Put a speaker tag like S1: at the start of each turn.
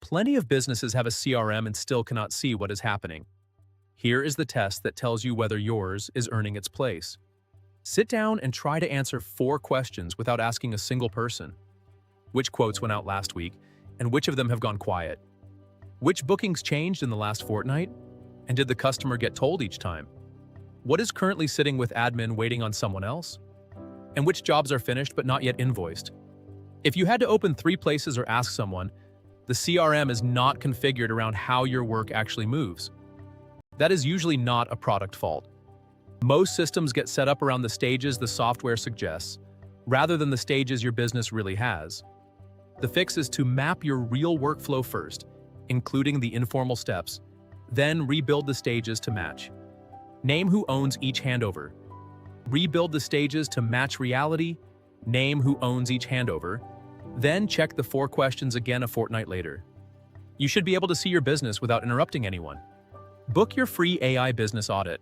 S1: Plenty of businesses have a CRM and still cannot see what is happening. Here is the test that tells you whether yours is earning its place. Sit down and try to answer 4 questions without asking a single person. Which quotes went out last week, and which of them have gone quiet? Which bookings changed in the last fortnight? And did the customer get told each time? What is currently sitting with admin waiting on someone else? And which jobs are finished but not yet invoiced? If you had to open 3 places or ask someone, the CRM is not configured around how your work actually moves. That is usually not a product fault. Most systems get set up around the stages the software suggests, rather than the stages your business really has. The fix is to map your real workflow first, including the informal steps, then rebuild the stages to match. Name who owns each handover. Rebuild the stages to match reality, name who owns each handover, then check the 4 questions again a fortnight later. You should be able to see your business without interrupting anyone. Book your free AI business audit.